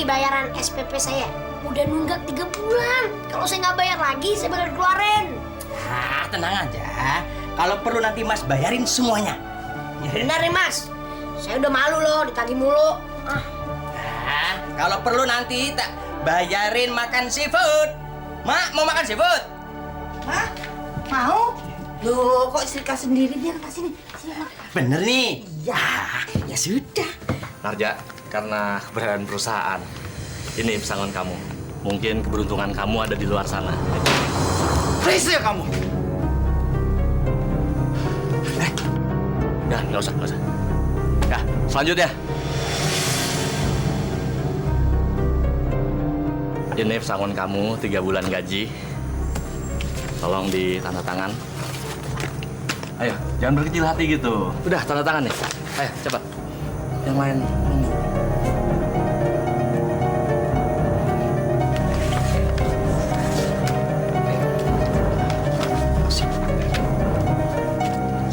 bayaran SPP saya. Udah nunggak 3 bulan. Kalau saya nggak bayar lagi, saya bakal keluarin. Ah, tenang aja. Kalau perlu nanti Mas bayarin semuanya. Benar nih, Mas. Saya udah malu loh ditagih mulu. Kalau perlu nanti tak bayarin makan seafood. Mak, mau makan seafood? Hah? Mau? Loh, kok istri kau sendiri dia ke sini? Sini, Mak. Bener nih. Iya. Ya sudah. Narja, karena keberadaan perusahaan, ini pesangon kamu. Mungkin keberuntungan kamu ada di luar sana. Please ya kamu. Udah, nggak usah. Ya, selanjutnya. Ini pesangon kamu 3 bulan gaji. Tolong ditanda tangan. Ayo, jangan berkecil hati gitu. Udah, tanda tangan nih. Ayo, cepat. Yang lain nunggu.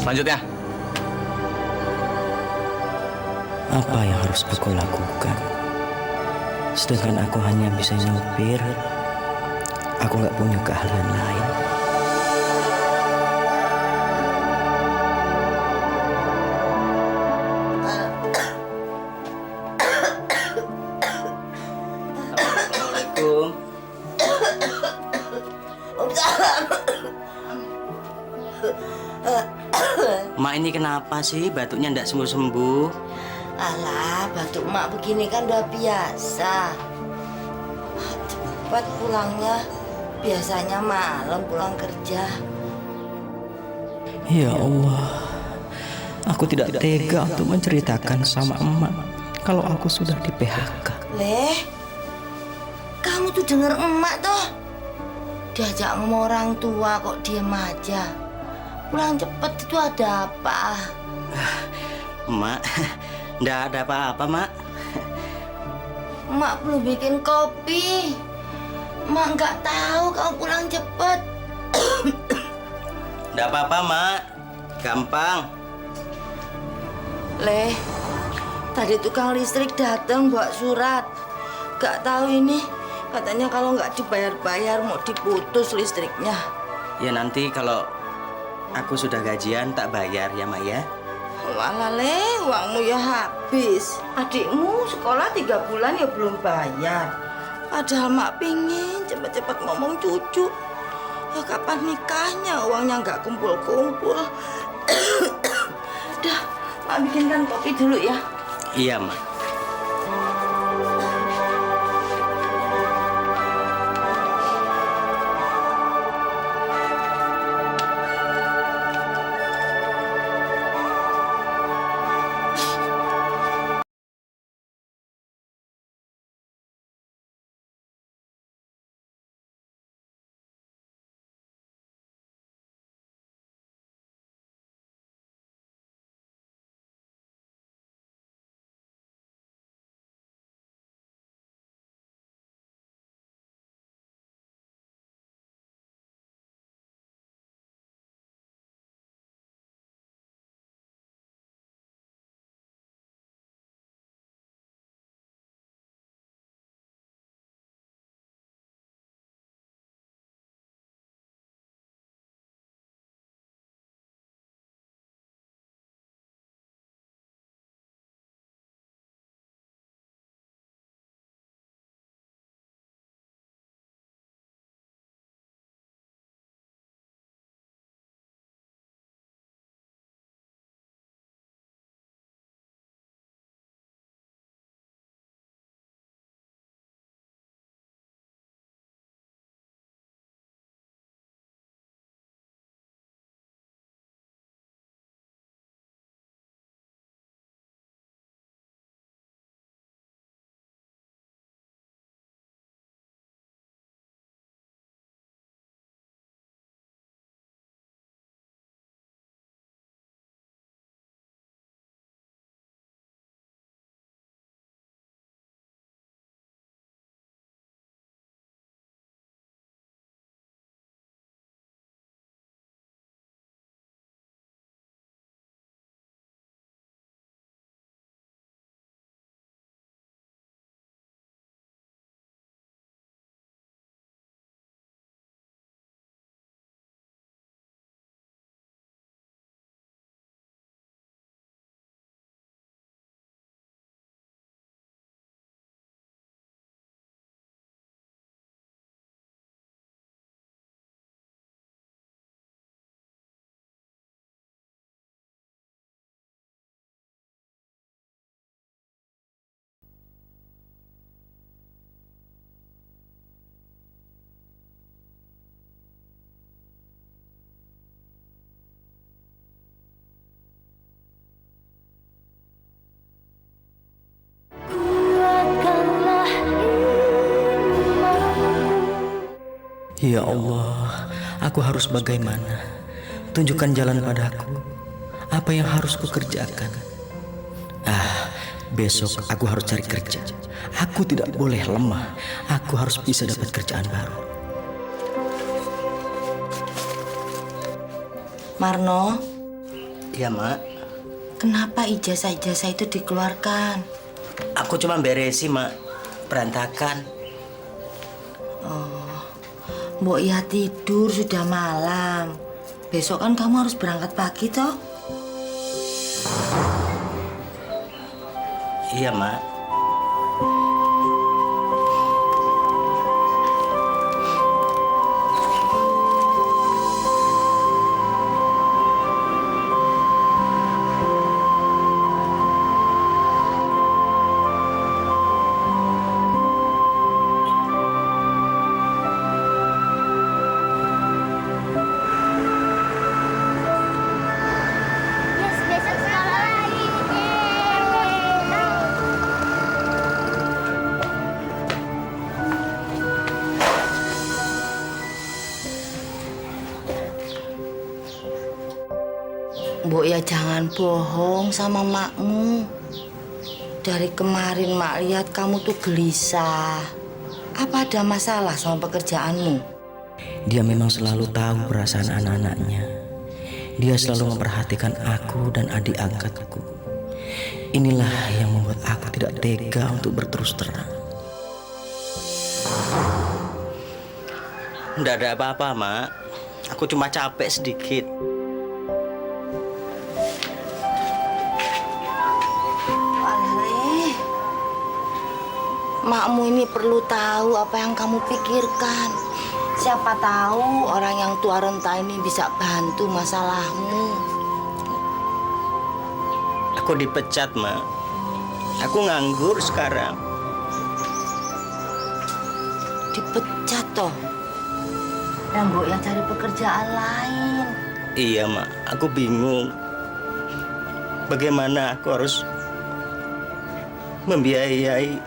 Selanjutnya. Apa yang harus aku lakukan? Sedangkan aku hanya bisa nyupir. Aku nggak punya keahlian lain. Assalamualaikum. Mak, ini kenapa sih batuknya ndak sembuh-sembuh? Alah, batuk mak begini kan udah biasa. Cepat pulangnya. Biasanya malam pulang kerja. Ya Allah, aku tidak tega untuk menceritakan sama emak kalau aku sudah di PHK. Leh, kamu tuh denger emak toh. Diajak ngomong orang tua kok diem aja. Pulang cepet itu ada apa? Emak, ndak ada apa-apa, Mak. Emak belum bikin kopi. Emak nggak tahu kamu pulang cepet. Ndak apa-apa, Mak. Gampang. Leh, tadi tukang listrik datang bawa surat. Gak tahu ini, katanya kalau nggak dibayar-bayar mau diputus listriknya. Ya nanti kalau aku sudah gajian tak bayar ya, Mak ya. Walah Leh, uangmu ya habis. Adikmu sekolah 3 bulan ya belum bayar. Padahal mak pingin cepet-cepet ngomong cucu. Ya kapan nikahnya uangnya nggak kumpul-kumpul. Udah, mak bikinkan kopi dulu ya. Iya, Mak. Ya Allah, aku harus bagaimana? Tunjukkan jalan padaku. Apa yang harus kukerjakan? Besok aku harus cari kerja. Aku tidak boleh lemah. Aku harus bisa dapat kerjaan baru. Marno, Iya, Mak. kenapa ijazah-ijazah itu dikeluarkan? Aku cuma beresin, Mak. Berantakan. Mbok ya tidur, sudah malam. Besok kan kamu harus berangkat pagi toh? Iya, Mak. Yes, besok sekolah lagi. Mbok ya jangan bohong sama makmu. Dari kemarin mak lihat kamu tuh gelisah. Apa ada masalah sama pekerjaanmu? Dia memang selalu tahu perasaan anak-anaknya. Dia selalu memperhatikan aku dan adik angkatku. Inilah yang membuat aku tidak tega untuk berterus terang. Nggak ada apa-apa, Mak. Aku cuma capek sedikit. Waleh, makmu ini perlu tahu apa yang kamu pikirkan. Siapa tahu orang yang tua renta ini bisa bantu masalahmu. Aku dipecat, Mak. Aku nganggur sekarang. Dipecat toh. Dan Mbok yang cari pekerjaan lain. Iya, Mak. Aku bingung. Bagaimana aku harus membiayai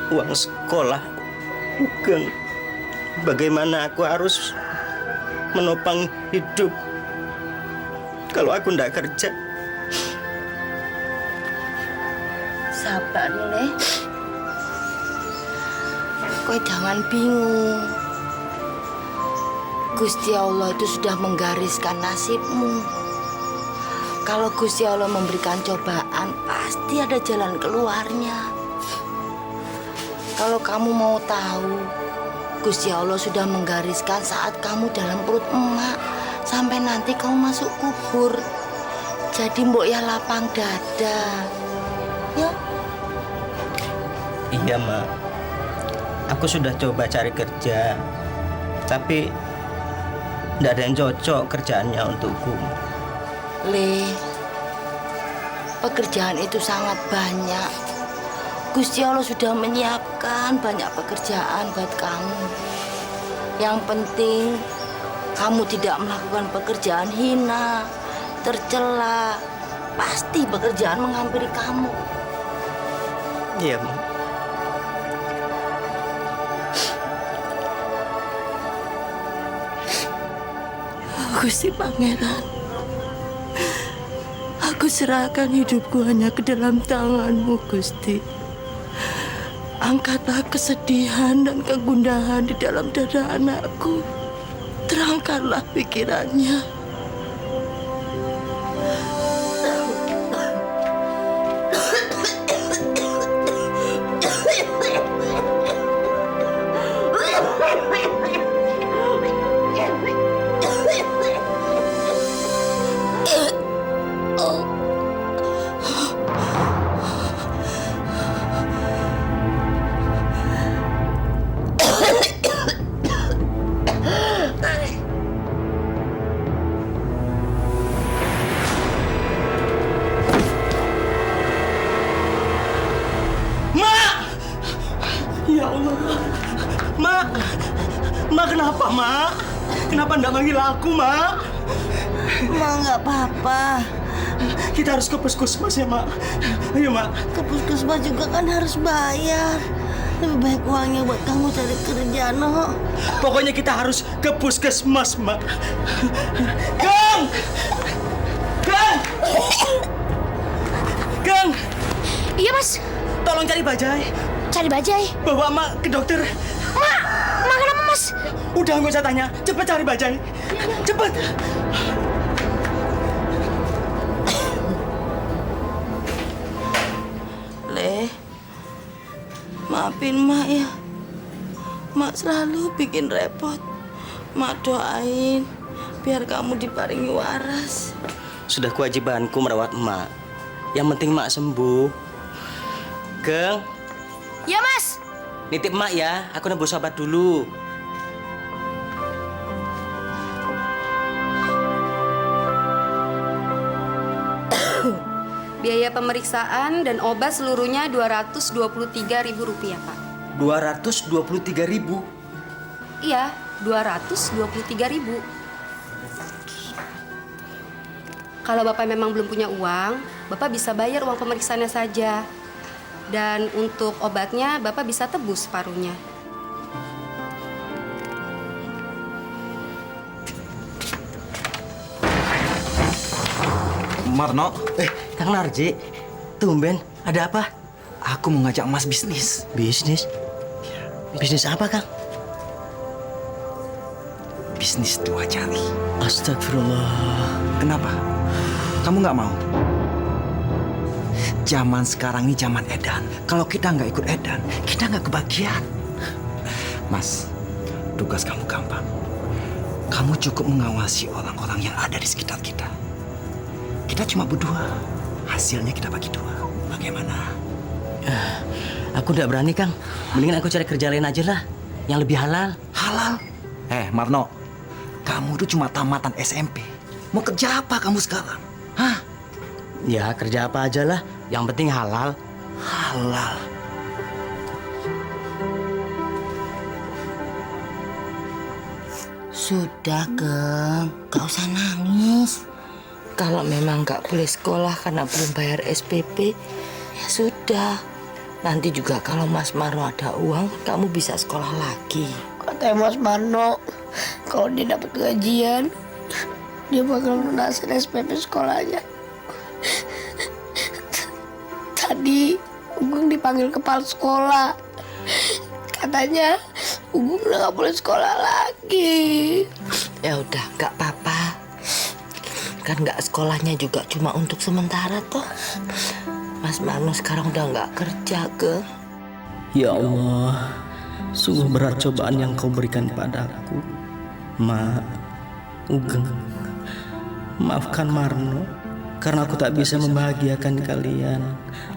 uang sekolah Ugeng? Bagaimana aku harus menopang hidup kalau aku ndak kerja? Sabar, Leh. Kowe jangan bingung. Gusti Allah itu sudah menggariskan nasibmu. Kalau Gusti Allah memberikan cobaan, pasti ada jalan keluarnya. Kalau kamu mau tahu, Gusti Allah sudah menggariskan saat kamu dalam perut emak sampai nanti kamu masuk kubur. Jadi mbok ya lapang dada. Ya. Iya, Mak. Aku sudah coba cari kerja, tapi nggak ada yang cocok kerjaannya untukku. Le, pekerjaan itu sangat banyak. Gusti Allah sudah menyiapkan banyak pekerjaan buat kamu. Yang penting, kamu tidak melakukan pekerjaan hina, tercela. Pasti pekerjaan menghampiri kamu. Iya, Mak. Gusti Pangeran, aku serahkan hidupku hanya ke dalam tangan-Mu, Gusti. Angkatlah kesedihan dan kegundahan di dalam dada anakku. Terangkanlah pikirannya. Ya Allah, Mak. Mak kenapa, Mak? Kenapa nggak manggil aku, Mak? Ma, nggak apa-apa. Kita harus ke puskesmas ya, Mak. Ayo, Mak. Ke puskesmas juga kan harus bayar. Lebih baik uangnya buat kamu cari kerja, no. Pokoknya kita harus ke puskesmas, Mak. Kang! Kang! Kang! Iya, Mas. Tolong cari bajai. Cari bajai. Bawa Mak ke dokter. Mak kenapa, Mas? Udah nggak usah tanya. Cepat cari bajai. Cepat. Le, maafin Mak ya. Mak selalu bikin repot. Mak doain biar kamu diparingi waras. Sudah kewajibanku merawat emak. Yang penting emak sembuh. Kang, Ya, Mas. nitip emak ya. Aku nebus obat dulu. Biaya pemeriksaan dan obat seluruhnya Rp223.000, Pak. 223.000. Iya, 223.000. Kalau Bapak memang belum punya uang, Bapak bisa bayar uang pemeriksaannya saja. Dan untuk obatnya, Bapak bisa tebus separuhnya. Marno, Kang Narji, tumben. Ada apa? aku mau ngajak Mas bisnis. Bisnis? Bisnis apa, Kang? Bisnis 2 jari. Astagfirullah. Kenapa? Kamu nggak mau? Zaman sekarang ini zaman edan. Kalau kita nggak ikut edan, kita nggak kebagian. Mas, tugas kamu gampang. Kamu cukup mengawasi orang-orang yang ada di sekitar kita. Kita cuma berdua. Hasilnya kita bagi 2. Bagaimana? Aku udah berani, Kang. Mendingan aku cari kerja lain aja lah. Yang lebih halal. Halal? Marno, kamu tuh cuma tamatan SMP. Mau kerja apa kamu sekarang? Hah? Ya, kerja apa aja lah. Yang penting halal. Halal. Sudah, Kang. Gak usah nangis. Kalau memang gak boleh sekolah karena belum bayar SPP, ya sudah. Nanti juga kalau Mas Marno ada uang, kamu bisa sekolah lagi. Katanya Mas Marno, kalau dia dapat gajian, dia bakal lunasin SPP sekolahnya. Tadi Ugeng dipanggil kepala sekolah. Katanya Ugeng udah gak boleh sekolah lagi. Ya udah, gak apa-apa. Kan gak sekolahnya juga cuma untuk sementara toh. Mas Marno sekarang udah gak kerja, ke. Ya Allah, sungguh berat cobaan yang kau berikan padaku. Ugeng, maafkan Marno, karena aku tak bisa membahagiakan kalian.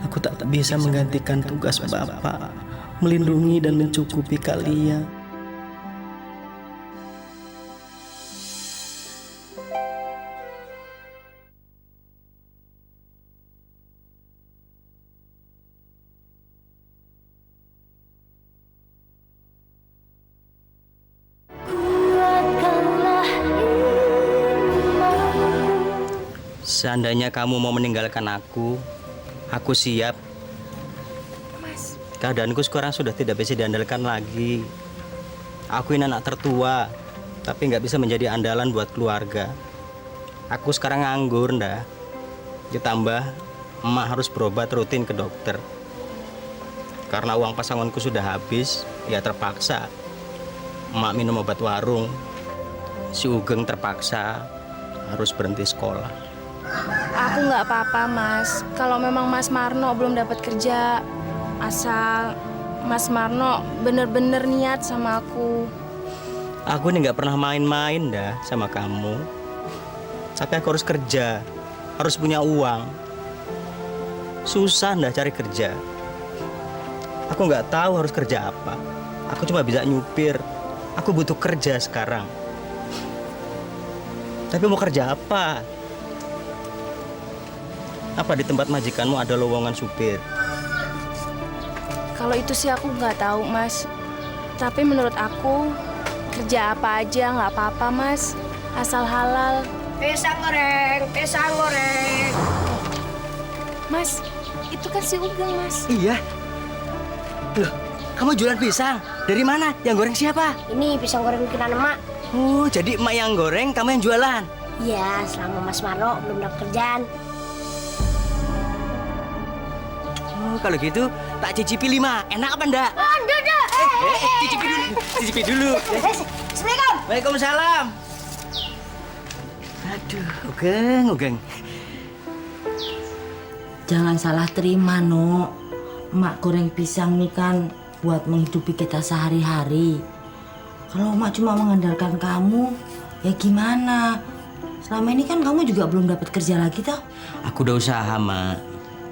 Aku tak bisa menggantikan tugas Bapak, melindungi dan mencukupi kalian. Seandainya kamu mau meninggalkan aku siap. Keadaanku sekarang sudah tidak bisa diandalkan lagi. Aku ini anak tertua, tapi nggak bisa menjadi andalan buat keluarga. Aku sekarang nganggur, ndah. Ditambah, emak harus berobat rutin ke dokter. Karena uang pasanganku sudah habis, ya terpaksa. Emak minum obat warung. Si Ugeng terpaksa harus berhenti sekolah. Aku nggak apa-apa, Mas. Kalau memang Mas Marno belum dapat kerja, asal Mas Marno bener-bener niat sama aku. Aku ini nggak pernah main-main dah sama kamu. Tapi aku harus kerja, harus punya uang. Susah dah cari kerja. Aku nggak tahu harus kerja apa. Aku cuma bisa nyupir. Aku butuh kerja sekarang. Tapi mau kerja apa? Apa di tempat majikanmu ada lowongan supir? Kalau itu sih aku nggak tahu, Mas. Tapi menurut aku, kerja apa aja nggak apa-apa, Mas. Asal halal. Pisang goreng, pisang goreng. Mas, itu kan si Ugeng, Mas. Iya. Loh, kamu jualan pisang. Dari mana? Yang goreng siapa? Ini pisang goreng bikinan emak. Oh, jadi emak yang goreng, kamu yang jualan. Iya, selama Mas Marno belum dapat kerjaan. Oh, kalau gitu tak cicipi 5. Enak apa enggak? Enggak. Cicipi dulu. Cicipi dulu. Assalamualaikum. Waalaikumsalam. Aduh, Ugeng. Jangan salah terima, Nuk. Mak goreng pisang nih kan buat menghidupi kita sehari-hari. Kalau Mak cuma mengandalkan kamu, ya gimana? Selama ini kan kamu juga belum dapat kerja lagi, toh? Aku udah usaha, Mak.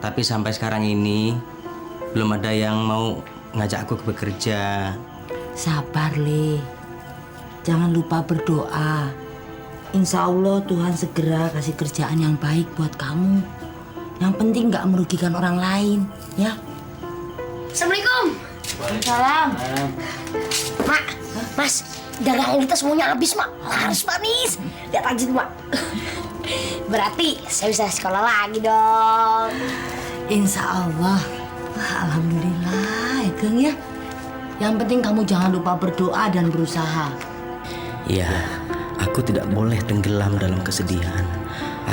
Tapi sampai sekarang ini belum ada yang mau ngajak aku bekerja. Sabar, Le. Jangan lupa berdoa. Insya Allah Tuhan segera kasih kerjaan yang baik buat kamu. Yang penting nggak merugikan orang lain, ya. Assalamualaikum. Waalaikumsalam. Mak, Mas, dagangan kita semuanya habis, Mak. Harus manis. Lihat aja tuh, Mak. Berarti saya bisa sekolah lagi dong. Insya Allah. Alhamdulillah, ya, Geng, ya. Yang penting kamu jangan lupa berdoa dan berusaha. Ya, aku tidak boleh tenggelam dalam kesedihan.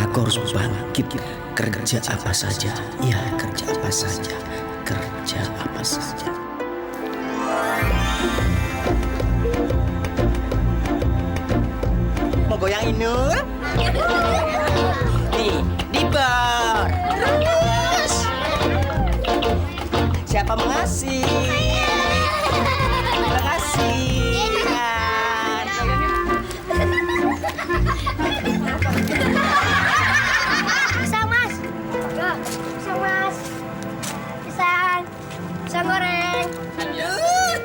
Aku harus bangkit. Kerja apa saja. Ya, kerja apa saja. Kerja apa saja. Mau goyang Inul? Nih, di bar. Terus. Siapa mengasih? Terima kasih. Pisang, Mas. Tuh, pisang, Mas. Pisang goreng.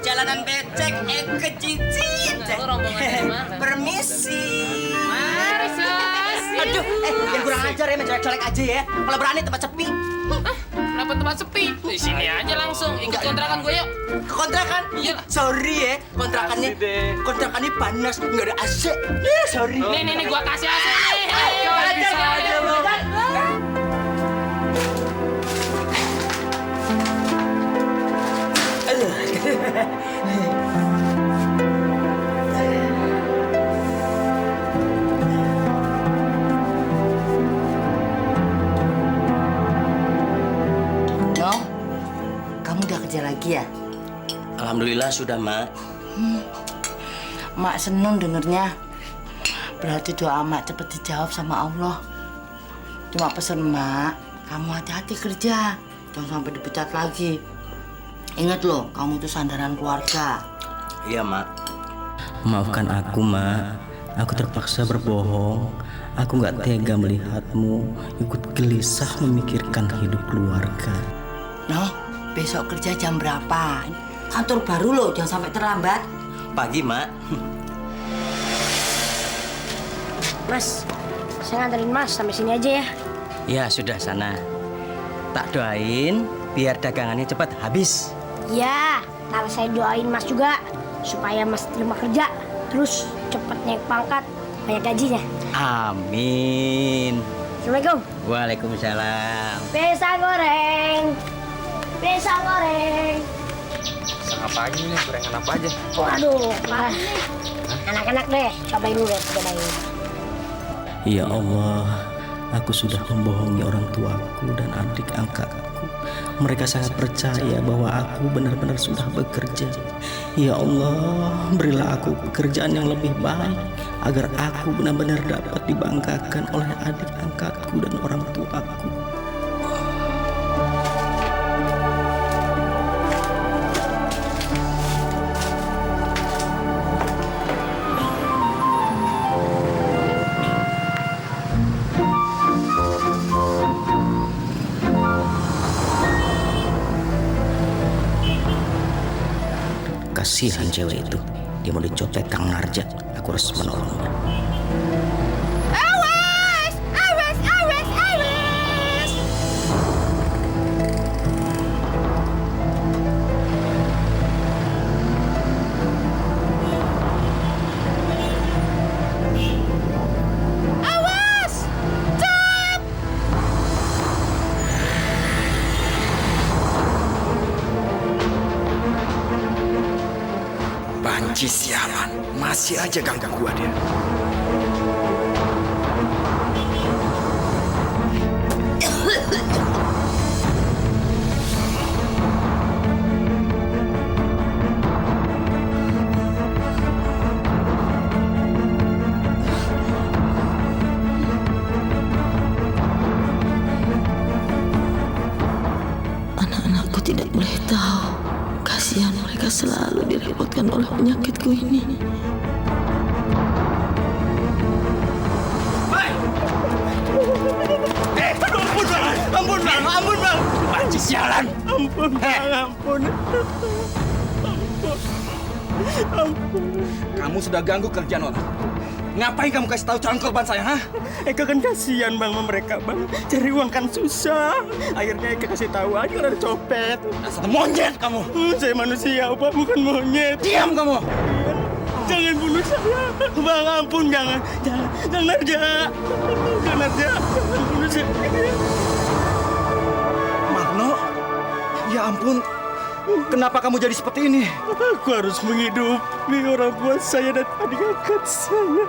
Jalanan becek, kecicit. Permisi. Aduh, yang kurang ajar ya, mencolek-colek aja ya. Kalau berani tempat sepi. Kenapa tempat sepi? Di sini aja langsung. Ikut kontrakan gue yuk. Ke kontrakan? Iya. Sorry ya, kontrakannya panas, nggak ada AC. Sorry. Nih, gua kasih AC nih. Ayo, bisa aja lu. No, kamu udah kerja lagi ya? Alhamdulillah sudah, Mak. Mak seneng dengernya. Berarti doa Mak cepet dijawab sama Allah. Cuma pesen Mak, kamu hati-hati kerja. Jangan sampai dipecat lagi. Ingat loh, kamu itu sandaran keluarga. Iya, Mak. Maafkan aku, Mak. Aku terpaksa berbohong. Aku nggak tega melihatmu ikut gelisah memikirkan hidup keluarga. No, besok kerja jam berapa? Kantor baru loh, jangan sampai terlambat. Pagi, Mak. Mas, saya nganterin Mas sampai sini aja ya. Ya, sudah sana. Tak doain biar dagangannya cepat habis. Ya, kalau saya doain Mas juga supaya Mas terima kerja, terus cepet naik pangkat, banyak gajinya. Amin. Assalamualaikum. Waalaikumsalam. Pisang goreng. Pisang goreng. Pisang apa aja nih? Gorengan apa aja? Waduh, Mas. Anak-anak deh, cobain dulu, cobain. Ya Allah, aku sudah membohongi orang tuaku dan adik angkatku. Mereka sangat percaya bahwa aku benar-benar sudah bekerja. Ya Allah, berilah aku pekerjaan yang lebih baik agar aku benar-benar dapat dibanggakan oleh adik angkatku dan orang tuaku. Kasihan cewek itu, dia mau dicopet Kang Narja. Aku harus menolongnya. Awas! Awas! Awas! Awas! Awas! Stop! Sialan, masih aja ganggu gua dia. Anak-anakku tidak boleh tahu. Kasihan mereka selalu direpotkan oleh penyakitku ini. Ampun bang. Panci sialan. Ampun. Kamu sudah ganggu kerjaan orang. Ngapain kamu kasih tahu calon korban saya, hah? Eka kan kasihan bang sama mereka bang. Cari uang kan susah. Akhirnya Eka kasih tahu aja kalau ada copet. Dasar monyet kamu. Saya manusia pak, bukan monyet. Diam kamu. Jangan bunuh saya. Bang ampun, jangan. Narja. Jangan bunuh saya. Marno, ya ampun. Kenapa kamu jadi seperti ini? Aku harus menghidupi orang tua saya dan adik angkat saya.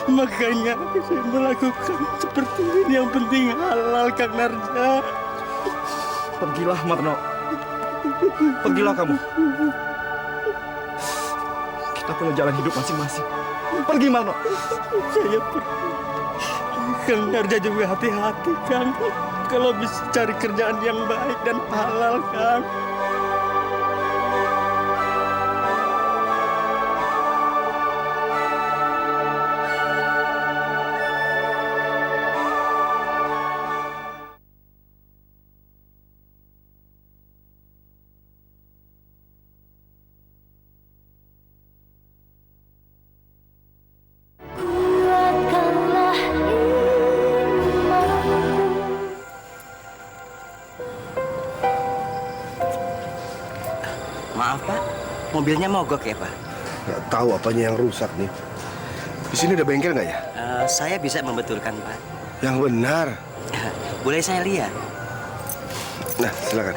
Makanya saya melakukan seperti ini. Yang penting halal, Kang Narja. Pergilah, Marno. Pergilah kamu. Kita punya jalan hidup masing-masing. Pergi, Marno. Saya pergi. Kang Narja juga hati-hati, Kang. Kalau bisa cari kerjaan yang baik dan halal, Kang. Maaf Pak, mobilnya mogok ya Pak? Nggak tahu apanya yang rusak nih. Di sini ada bengkel nggak ya? Saya bisa membetulkan Pak. Yang benar. Boleh saya lihat? Nah, silakan.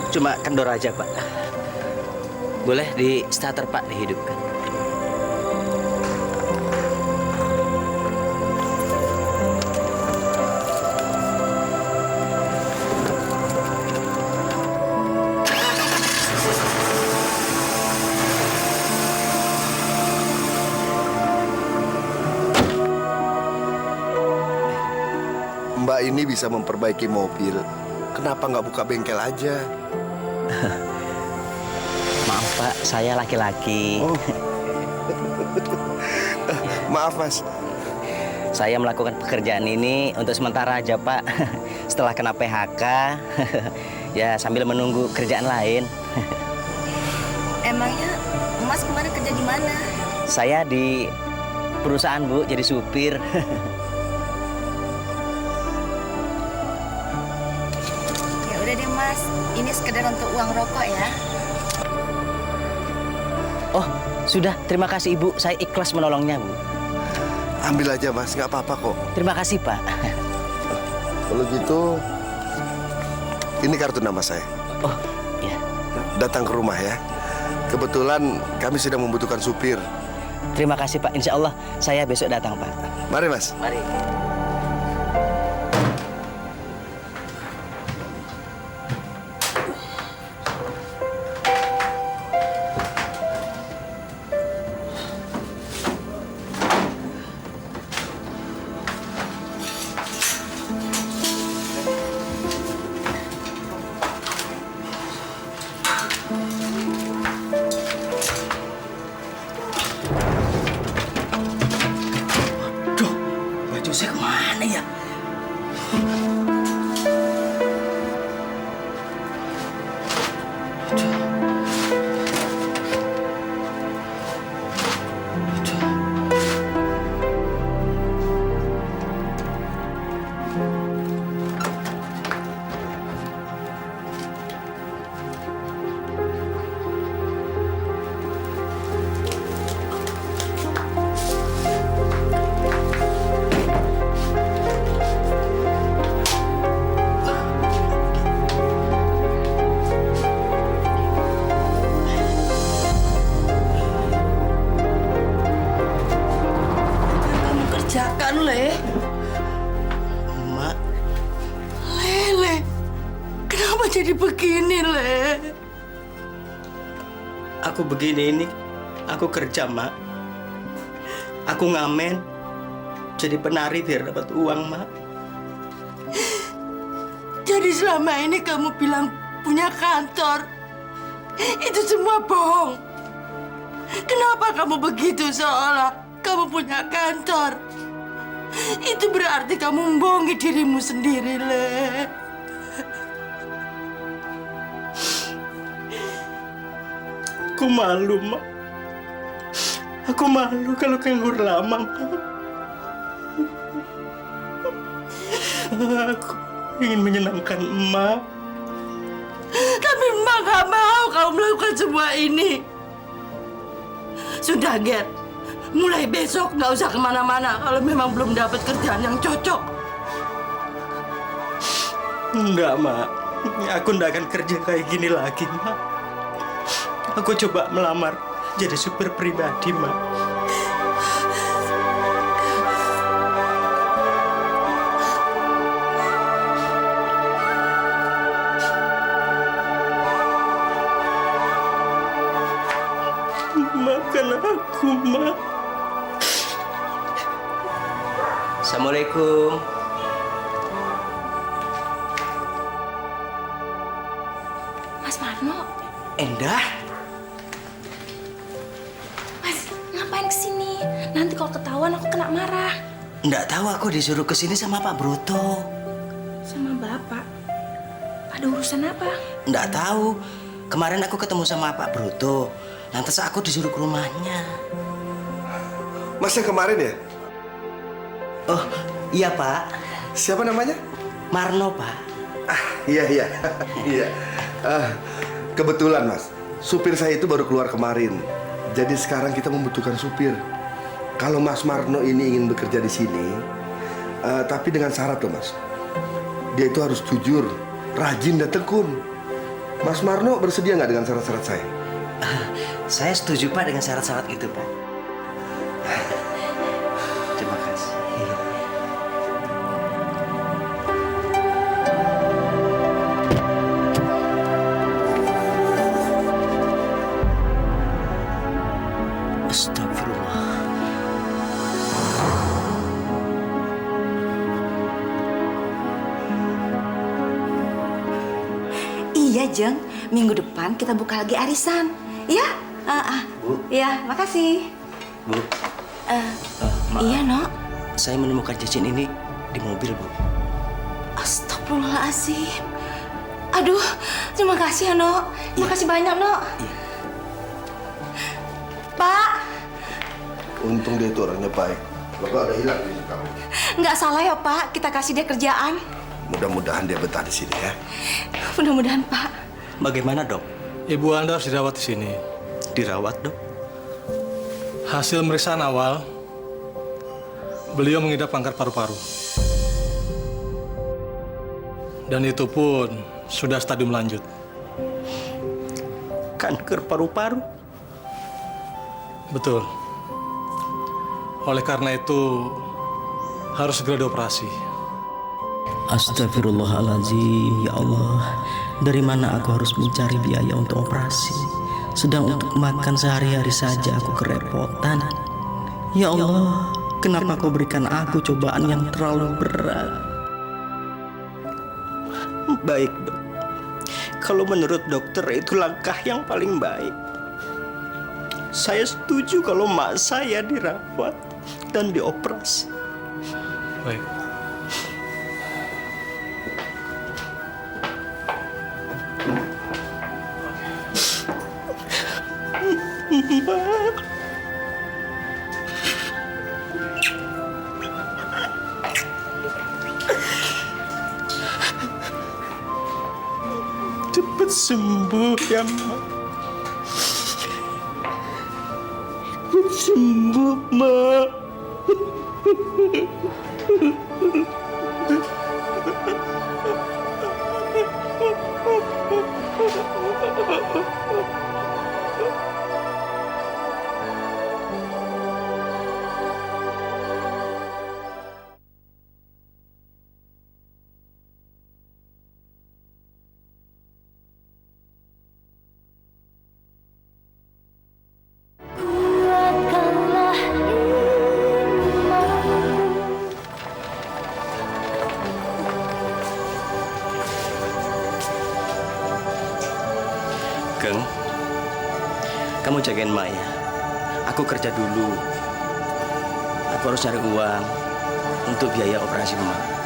Cuma kendor aja Pak. Boleh di starter Pak dihidupkan. Mbak ini bisa memperbaiki mobil. Kenapa nggak buka bengkel aja? Maaf Pak, saya laki-laki. Oh. Maaf Mas. Saya melakukan pekerjaan ini untuk sementara aja Pak. Setelah kena PHK, ya sambil menunggu kerjaan lain. Emangnya Mas kemarin kerja di mana? Saya di perusahaan Bu, jadi supir. Ya udah deh Mas, ini sekedar untuk uang rokok ya. Oh, sudah. Terima kasih Ibu. Saya ikhlas menolongnya Bu. Ambil aja Mas, nggak apa-apa kok. Terima kasih Pak. Kalau gitu, ini kartu nama saya. Oh, ya. Datang ke rumah ya. Kebetulan kami sedang membutuhkan supir. Terima kasih Pak. Insya Allah saya besok datang Pak. Mari Mas. Mari. Baju saya kemana ya? Aku begini ini, aku kerja, Mak. Aku ngamen, jadi penari biar dapat uang, Mak. Jadi selama ini kamu bilang punya kantor. Itu semua bohong. Kenapa kamu begitu seolah kamu punya kantor? Itu berarti kamu membohongi dirimu sendiri, Le. Aku malu, Mak. Aku malu kalau nganggur lama, Mak. Aku ingin menyenangkan Emak. Tapi Emak gak mau kamu melakukan semua ini. Sudah, Ger. Mulai besok nggak usah kemana-mana kalau memang belum dapat kerjaan yang cocok. Enggak, Mak. Aku enggak akan kerja kayak gini lagi, Mak. Aku coba melamar jadi supir pribadi, Mak. Maafkan aku, Mak. Assalamualaikum. Mas Marno, Endah, Mas ngapain kesini? Nanti kalau ketahuan aku kena marah. enggak tahu aku disuruh kesini sama Pak Broto. Sama Bapak. Ada urusan apa? Enggak tahu. Kemarin aku ketemu sama Pak Broto. Lantas aku disuruh ke rumahnya. Mas yang kemarin ya? Oh, iya Pak. Siapa namanya? Marno, Pak. Iya. Iya. Kebetulan, Mas. Supir saya itu baru keluar kemarin. Jadi sekarang kita membutuhkan supir. Kalau Mas Marno ini ingin bekerja di sini, tapi dengan syarat loh, Mas. Dia itu harus jujur, rajin dan tekun. Mas Marno bersedia nggak dengan syarat-syarat saya? Saya setuju Pak dengan syarat-syarat itu, Pak. Terima kasih. Astagfirullah. Iya, Jeng. Minggu depan kita buka lagi arisan. Ya? Bu. Iya, makasih. Bu. Maaf. Iya, Nok. Saya menemukan cincin ini di mobil, Bu. Astagfirullahaladzim. Aduh, terima kasih ya, Nok. Terima kasih banyak, Nok. Pak, Untung dia itu orangnya baik. Lo kok ada hilang di kamu. nggak salah ya, Pak. Kita kasih dia kerjaan. Mudah-mudahan dia betah di sini ya. Mudah-mudahan, Pak. Bagaimana, Dok? Ibu Anda harus dirawat di sini. Dirawat, Dok? Hasil pemeriksaan awal, beliau mengidap kanker paru-paru. Dan itu pun sudah stadium lanjut. Kanker paru-paru? Betul. Oleh karena itu, harus segera dioperasi. Astagfirullahaladzim, ya Allah. Dari mana aku harus mencari biaya untuk operasi? Sedang untuk makan sehari-hari saja aku kerepotan. Ya Allah, kenapa kau berikan aku cobaan yang terlalu berat? Baik, Dok. Kalau menurut dokter itu langkah yang paling baik. Saya setuju kalau mak saya dirawat dan dioperasi. Baik. Cepat sembuh ya, Mak. Cepat sembuh, Mak. Ageng, kamu jagain Mak ya. Aku kerja dulu. Aku harus cari uang untuk biaya operasi Mak.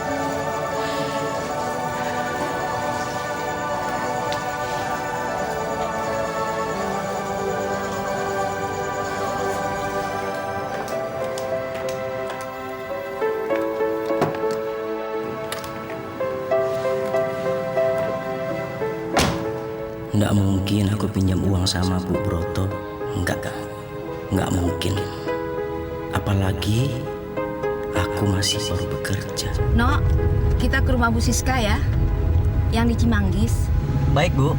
Nggak mungkin aku pinjam uang sama Bu Broto. Nggak mungkin. Apalagi aku masih baru bekerja. No, kita ke rumah Bu Siska ya, yang di Cimanggis. Baik, Bu.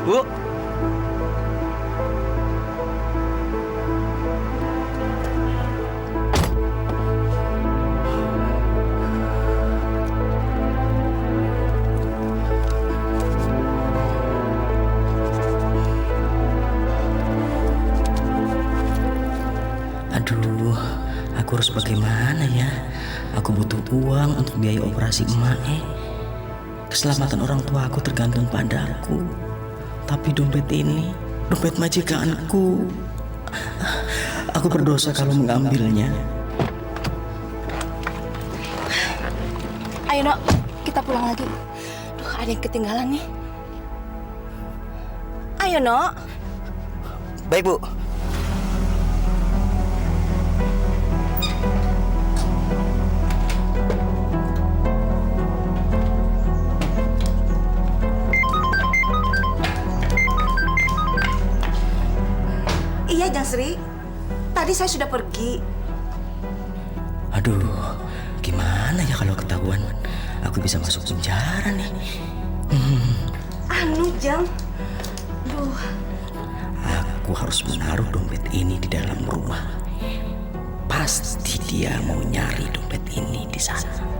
Bu. Aduh, aku harus bagaimana ya? Aku butuh uang untuk biaya operasi emak. Keselamatan orang tua aku tergantung padaku. Tapi dompet ini, dompet majikanku. Aku berdosa kalau mengambilnya. Ayo, Nok, kita pulang lagi. Duh, ada yang ketinggalan nih. Ayo, Nok. Baik, Bu. Iya, Jang Sri. Tadi saya sudah pergi. Aduh, gimana ya kalau ketahuan? Aku bisa masuk penjara nih. Anu, Jang. Duh. Aku harus menaruh dompet ini di dalam rumah. Pasti dia mau nyari dompet ini di sana.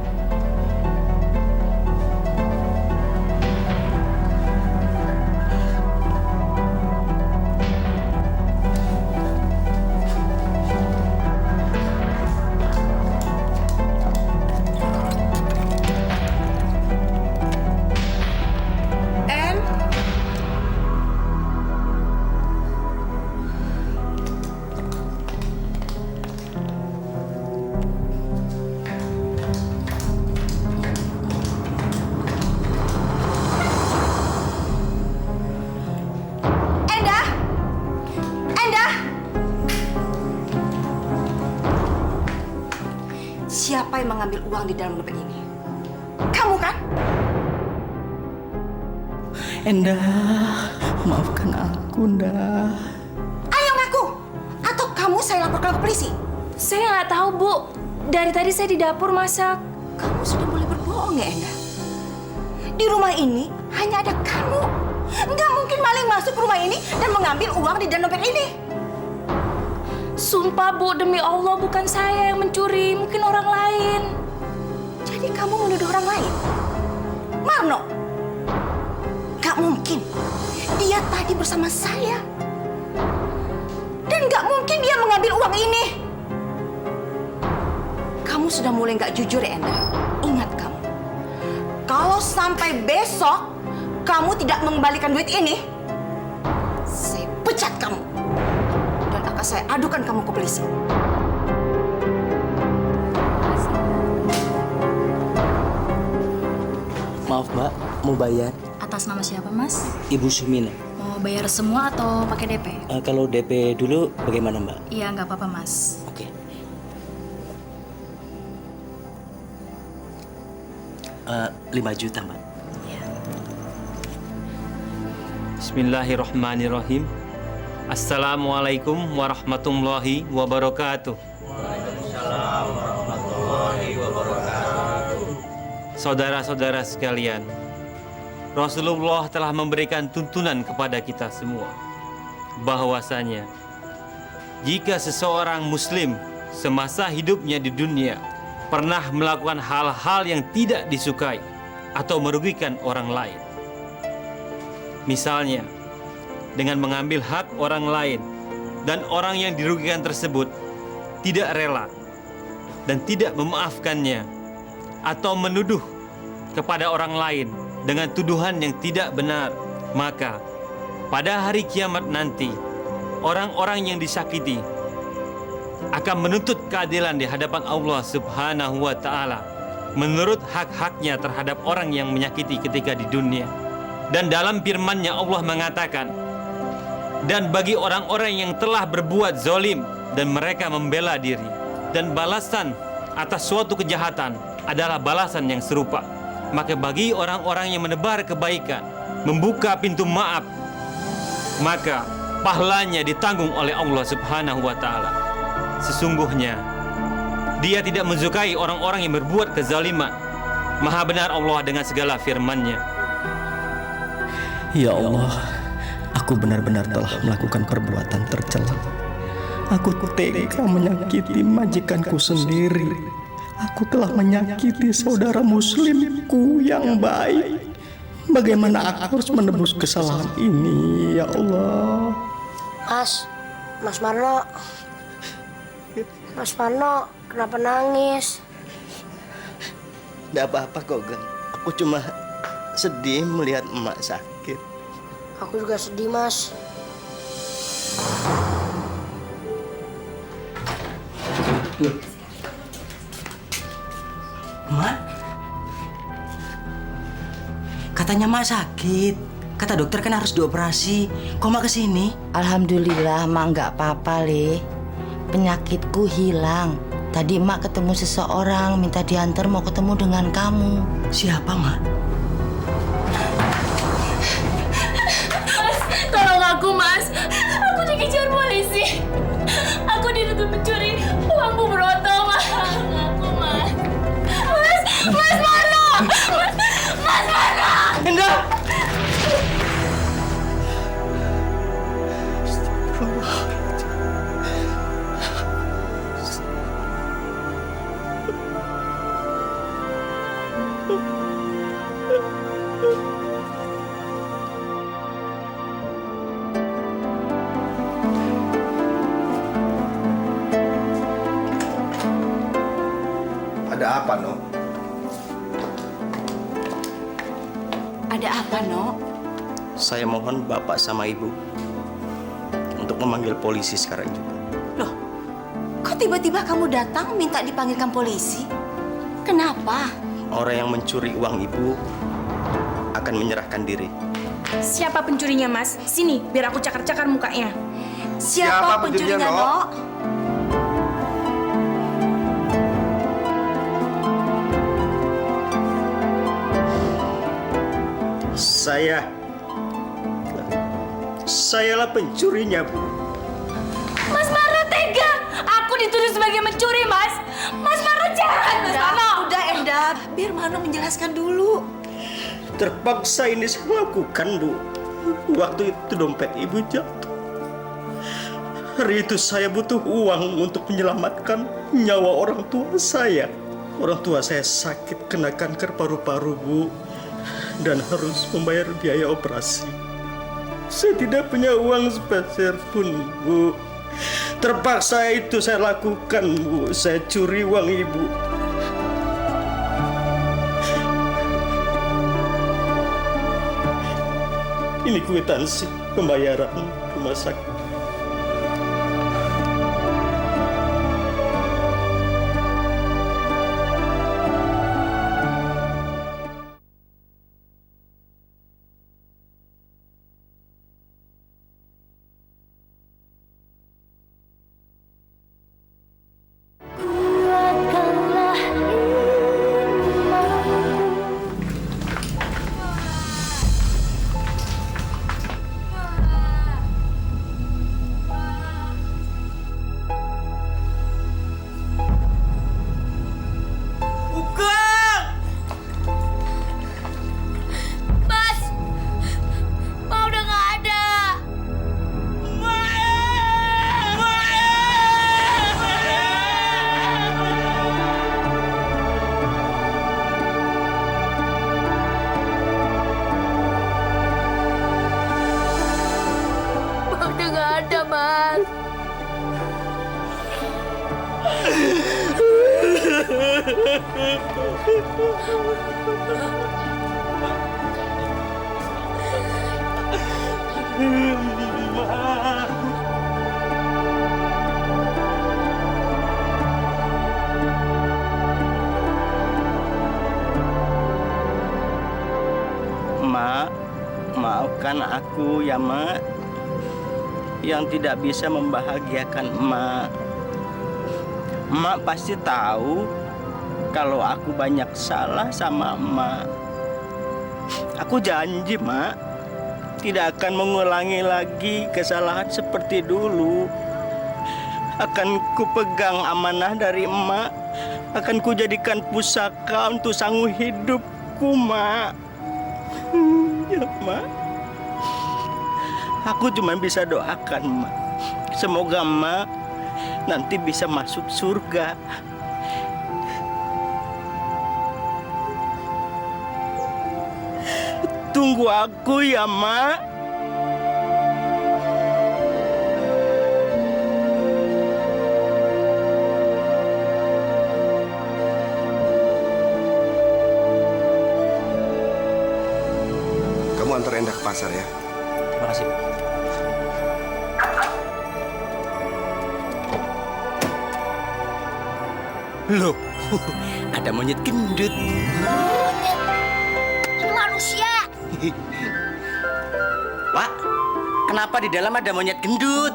Siapa yang mengambil uang di dalam dompet ini? Kamu kan? Endah, maafkan aku, Endah. Ayo ngaku! Atau kamu saya laporkan ke polisi? Saya nggak tahu, Bu. Dari tadi saya di dapur masak. Kamu sudah boleh berbohong ya, Endah? Di rumah ini hanya ada kamu. Nggak mungkin maling masuk rumah ini dan mengambil uang di dalam dompet ini. Sumpah, Bu, demi Allah bukan saya yang mencuri, mungkin orang lain. Jadi kamu menuduh orang lain? Marno? Gak mungkin. Dia tadi bersama saya. Dan gak mungkin dia mengambil uang ini. Kamu sudah mulai gak jujur ya, Enda. Ingat kamu. Kalau sampai besok kamu tidak mengembalikan duit ini, saya pecat kamu. Dan akan saya adukan kamu ke polisi. Maaf, Mbak, mau bayar? Atas nama siapa, Mas? Ibu Sumina. Mau bayar semua atau pakai DP? Kalau DP dulu bagaimana, Mbak? Iya, nggak apa-apa, Mas. Oke. 5 juta, Mbak. Bismillahirrahmanirrahim. Assalamualaikum warahmatullahi wabarakatuh. Waalaikumsalam warahmatullahi wabarakatuh. Saudara-saudara sekalian, Rasulullah telah memberikan tuntunan kepada kita semua bahwasanya jika seseorang muslim semasa hidupnya di dunia pernah melakukan hal-hal yang tidak disukai atau merugikan orang lain, misalnya dengan mengambil hak orang lain dan orang yang dirugikan tersebut tidak rela dan tidak memaafkannya atau menuduh kepada orang lain dengan tuduhan yang tidak benar, maka pada hari kiamat nanti orang-orang yang disakiti akan menuntut keadilan di hadapan Allah Subhanahu wa Ta'ala menurut hak-haknya terhadap orang yang menyakiti ketika di dunia. Dan dalam firman-Nya Allah mengatakan, dan bagi orang-orang yang telah berbuat zalim dan mereka membela diri, dan balasan atas suatu kejahatan adalah balasan yang serupa, maka bagi orang-orang yang menebar kebaikan, membuka pintu maaf, maka pahalanya ditanggung oleh Allah Subhanahu wa Ta'ala. Sesungguhnya Dia tidak mensukai orang-orang yang berbuat kezaliman. Maha benar Allah dengan segala firman-Nya. Ya Allah, aku benar-benar telah melakukan perbuatan tercela. Aku tega menyakiti majikanku sendiri. Aku telah menyakiti saudara muslimku yang baik. Bagaimana aku harus menebus kesalahan ini, ya Allah? Mas Marno. Mas Marno, kenapa nangis? Tidak apa-apa kok, Gang. Aku cuma sedih melihat emak sakit. Aku juga sedih, Mas. Mak? Katanya Mak sakit. Kata dokter kan harus dioperasi. Kok Mak kesini? Alhamdulillah, Mak nggak apa-apa, Le. Penyakitku hilang. Tadi Mak ketemu seseorang minta diantar mau ketemu dengan kamu. Siapa, Mak? Mas, tolong aku, Mas. Aku dikejar polisi. Aku dituduh mencuri uang Bu Broto, Mas. Aku, Mas. Mas Marno! Mas Marno! Indah! Ada apa, No? Ada apa, No? Saya mohon Bapak sama Ibu untuk memanggil polisi sekarang juga. Loh, kok tiba-tiba kamu datang minta dipanggilkan polisi? Kenapa? Orang yang mencuri uang Ibu akan menyerahkan diri. Siapa pencurinya, Mas? Sini, biar aku cakar-cakar mukanya. Siapa pencurinya, No? Sayalah pencurinya, Bu. Mas Marno tega! Aku dituduh sebagai mencuri, Mas! Mas Marno jahat, Mas Marno! Udah, Enda. Biar Marno menjelaskan dulu. Terpaksa ini saya lakukan, Bu. Waktu itu dompet Ibu jatuh. Hari itu saya butuh uang untuk menyelamatkan nyawa orang tua saya. Orang tua saya sakit kena kanker paru-paru, Bu. Dan harus membayar biaya operasi. Saya tidak punya uang sepeser pun, Bu. Terpaksa itu saya lakukan, Bu. Saya curi uang Ibu. Ini kwitansi pembayaran rumah sakit. Mak, maafkan aku ya Mak, yang tidak bisa membahagiakan Mak. Mak pasti tahu kalau aku banyak salah sama Mak. Aku janji Mak, tidak akan mengulangi lagi kesalahan seperti dulu. Akan kupegang amanah dari Mak, akan kujadikan pusaka untuk sanggup hidupku Mak. Ya Mak, aku cuma bisa doakan Mak, semoga Mak nanti bisa masuk surga. Tunggu aku ya Mak. Kamu antar Endah ke pasar ya. Terima kasih. Loh, ada monyet gendut. Monyet. Ini manusia. Pak, kenapa di dalam ada monyet gendut?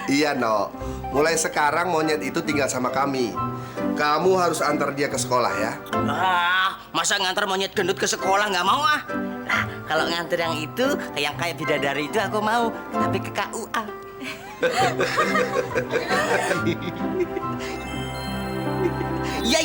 Iya, No. Mulai sekarang monyet itu tinggal sama kami. Kamu harus antar dia ke sekolah ya. Masa ngantar monyet gendut ke sekolah nggak mau ah? Nah, kalau nganter yang itu, yang kayak bidadari itu aku mau, tapi ke KUA. Ya,